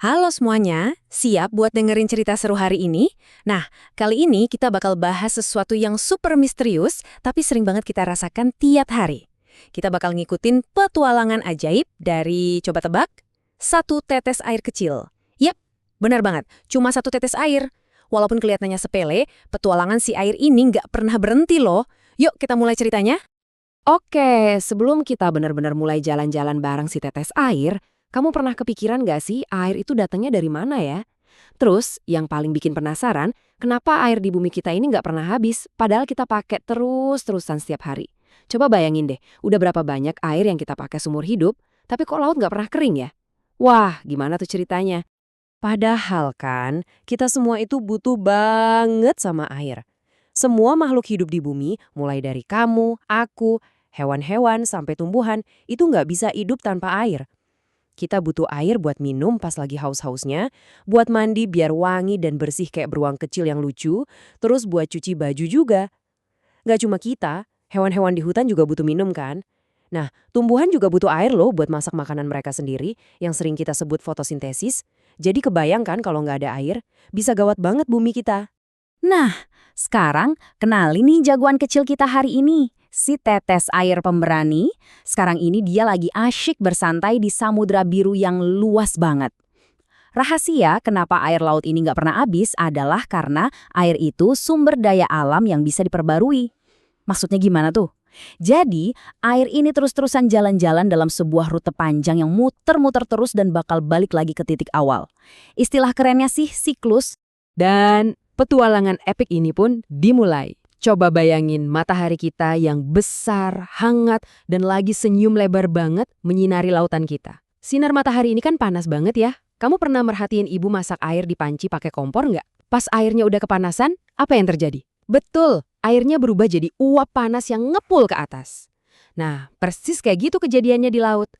Halo semuanya, siap buat dengerin cerita seru hari ini? Nah, kali ini kita bakal bahas sesuatu yang super misterius, tapi sering banget kita rasakan tiap hari. Kita bakal ngikutin petualangan ajaib dari, coba tebak, satu tetes air kecil. Yap, benar banget, cuma satu tetes air. Walaupun kelihatannya sepele, petualangan si air ini nggak pernah berhenti loh. Yuk kita mulai ceritanya. Oke, sebelum kita benar-benar mulai jalan-jalan bareng si tetes air, kamu pernah kepikiran nggak sih air itu datangnya dari mana ya? Terus, yang paling bikin penasaran, kenapa air di bumi kita ini nggak pernah habis, padahal kita pakai terus-terusan setiap hari. Coba bayangin deh, udah berapa banyak air yang kita pakai seumur hidup, tapi kok laut nggak pernah kering ya? Wah, gimana tuh ceritanya? Padahal kan, kita semua itu butuh banget sama air. Semua makhluk hidup di bumi, mulai dari kamu, aku, hewan-hewan, sampai tumbuhan, itu nggak bisa hidup tanpa air. Kita butuh air buat minum pas lagi haus-hausnya, buat mandi biar wangi dan bersih kayak beruang kecil yang lucu, terus buat cuci baju juga. Nggak cuma kita, hewan-hewan di hutan juga butuh minum kan? Nah, tumbuhan juga butuh air loh buat masak makanan mereka sendiri, yang sering kita sebut fotosintesis. Jadi kebayangkan kalau nggak ada air, bisa gawat banget bumi kita. Nah, sekarang kenali nih jagoan kecil kita hari ini, si tetes air pemberani. Sekarang ini dia lagi asyik bersantai di samudra biru yang luas banget. Rahasia kenapa air laut ini nggak pernah habis adalah karena air itu sumber daya alam yang bisa diperbarui. Maksudnya gimana tuh? Jadi, air ini terus-terusan jalan-jalan dalam sebuah rute panjang yang muter-muter terus dan bakal balik lagi ke titik awal. Istilah kerennya sih siklus. Dan petualangan epik ini pun dimulai. Coba bayangin matahari kita yang besar, hangat, dan lagi senyum lebar banget menyinari lautan kita. Sinar matahari ini kan panas banget ya. Kamu pernah merhatiin ibu masak air di panci pakai kompor nggak? Pas airnya udah kepanasan, apa yang terjadi? Betul, airnya berubah jadi uap panas yang ngepul ke atas. Nah, persis kayak gitu kejadiannya di laut.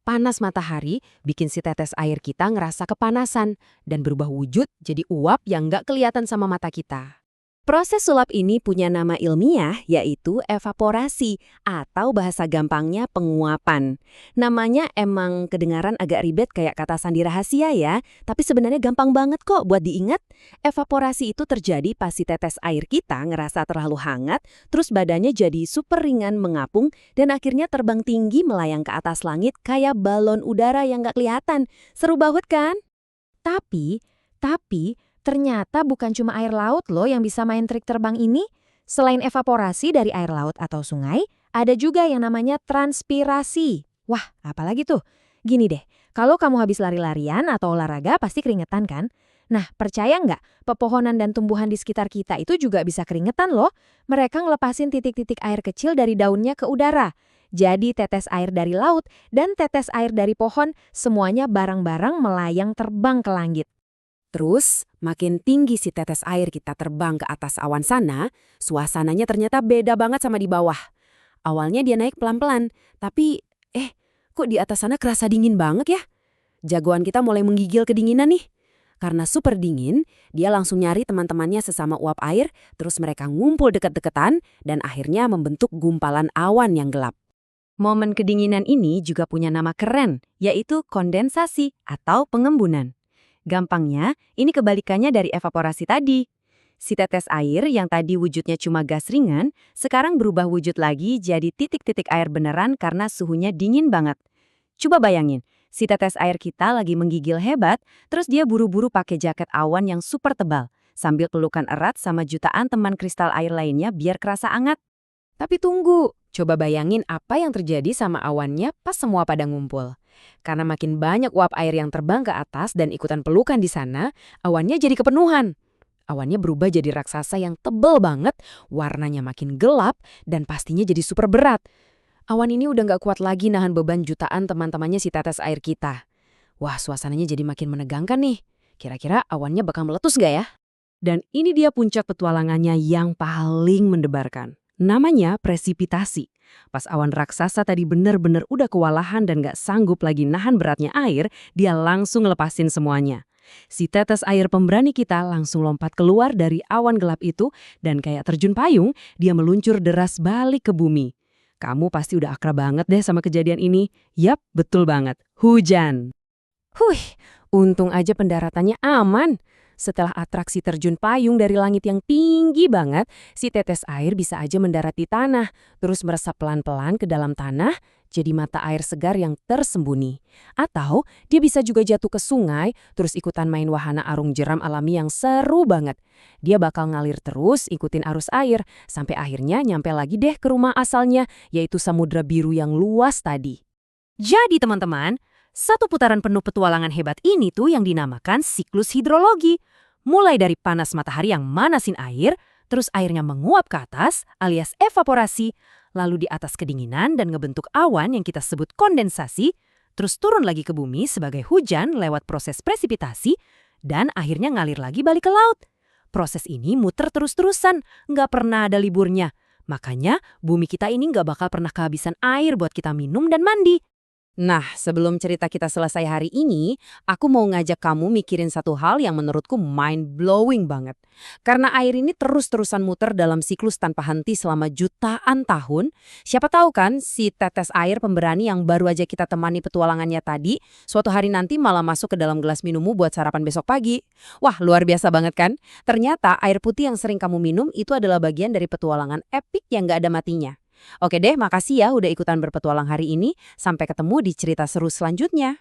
Panas matahari bikin si tetes air kita ngerasa kepanasan dan berubah wujud jadi uap yang nggak kelihatan sama mata kita. Proses sulap ini punya nama ilmiah yaitu evaporasi atau bahasa gampangnya penguapan. Namanya emang kedengaran agak ribet kayak kata sandi rahasia ya, tapi sebenarnya gampang banget kok buat diingat. Evaporasi itu terjadi pas si tetes air kita ngerasa terlalu hangat, terus badannya jadi super ringan mengapung dan akhirnya terbang tinggi melayang ke atas langit kayak balon udara yang nggak kelihatan. Seru banget kan? Tapi, ternyata bukan cuma air laut loh yang bisa main trik terbang ini. Selain evaporasi dari air laut atau sungai, ada juga yang namanya transpirasi. Wah, apalagi tuh? Gini deh, kalau kamu habis lari-larian atau olahraga pasti keringetan kan? Nah, percaya nggak? Pepohonan dan tumbuhan di sekitar kita itu juga bisa keringetan loh. Mereka ngelepasin titik-titik air kecil dari daunnya ke udara. Jadi tetes air dari laut dan tetes air dari pohon semuanya bareng-bareng melayang terbang ke langit. Terus, makin tinggi si tetes air kita terbang ke atas awan sana, suasananya ternyata beda banget sama di bawah. Awalnya dia naik pelan-pelan, tapi kok di atas sana kerasa dingin banget ya? Jagoan kita mulai menggigil kedinginan nih. Karena super dingin, dia langsung nyari teman-temannya sesama uap air, terus mereka ngumpul deket-deketan, dan akhirnya membentuk gumpalan awan yang gelap. Momen kedinginan ini juga punya nama keren, yaitu kondensasi atau pengembunan. Gampangnya, ini kebalikannya dari evaporasi tadi. Si tetes air yang tadi wujudnya cuma gas ringan, sekarang berubah wujud lagi jadi titik-titik air beneran karena suhunya dingin banget. Coba bayangin, si tetes air kita lagi menggigil hebat, terus dia buru-buru pakai jaket awan yang super tebal, sambil pelukan erat sama jutaan teman kristal air lainnya biar kerasa hangat. Tapi tunggu, coba bayangin apa yang terjadi sama awannya pas semua pada ngumpul. Karena makin banyak uap air yang terbang ke atas dan ikutan pelukan di sana, awannya jadi kepenuhan. Awannya berubah jadi raksasa yang tebel banget, warnanya makin gelap, dan pastinya jadi super berat. Awan ini udah nggak kuat lagi nahan beban jutaan teman-temannya si tetes air kita. Wah, suasananya jadi makin menegangkan nih. Kira-kira awannya bakal meletus nggak ya? Dan ini dia puncak petualangannya yang paling mendebarkan. Namanya presipitasi. Pas awan raksasa tadi bener-bener udah kewalahan dan gak sanggup lagi nahan beratnya air, dia langsung lepasin semuanya. Si tetes air pemberani kita langsung lompat keluar dari awan gelap itu dan kayak terjun payung, dia meluncur deras balik ke bumi. Kamu pasti udah akrab banget deh sama kejadian ini. Yap, betul banget. Hujan. Huh, Untung aja pendaratannya aman. Setelah atraksi terjun payung dari langit yang tinggi banget, si tetes air bisa aja mendarat di tanah, terus meresap pelan-pelan ke dalam tanah, jadi mata air segar yang tersembunyi. Atau dia bisa juga jatuh ke sungai, terus ikutan main wahana arung jeram alami yang seru banget. Dia bakal ngalir terus ikutin arus air, sampai akhirnya nyampe lagi deh ke rumah asalnya, yaitu Samudra Biru yang luas tadi. Jadi teman-teman, satu putaran penuh petualangan hebat ini tuh yang dinamakan siklus hidrologi. Mulai dari panas matahari yang manasin air, terus airnya menguap ke atas alias evaporasi, lalu di atas kedinginan dan ngebentuk awan yang kita sebut kondensasi, terus turun lagi ke bumi sebagai hujan lewat proses presipitasi, dan akhirnya ngalir lagi balik ke laut. Proses ini muter terus-terusan, nggak pernah ada liburnya. Makanya bumi kita ini nggak bakal pernah kehabisan air buat kita minum dan mandi. Nah, sebelum cerita kita selesai hari ini, aku mau ngajak kamu mikirin satu hal yang menurutku mind-blowing banget. Karena air ini terus-terusan muter dalam siklus tanpa henti selama jutaan tahun, siapa tahu kan si tetes air pemberani yang baru aja kita temani petualangannya tadi, suatu hari nanti malah masuk ke dalam gelas minummu buat sarapan besok pagi. Wah, luar biasa banget kan? Ternyata air putih yang sering kamu minum itu adalah bagian dari petualangan epik yang gak ada matinya. Oke deh, makasih ya udah ikutan berpetualang hari ini. Sampai ketemu di cerita seru selanjutnya.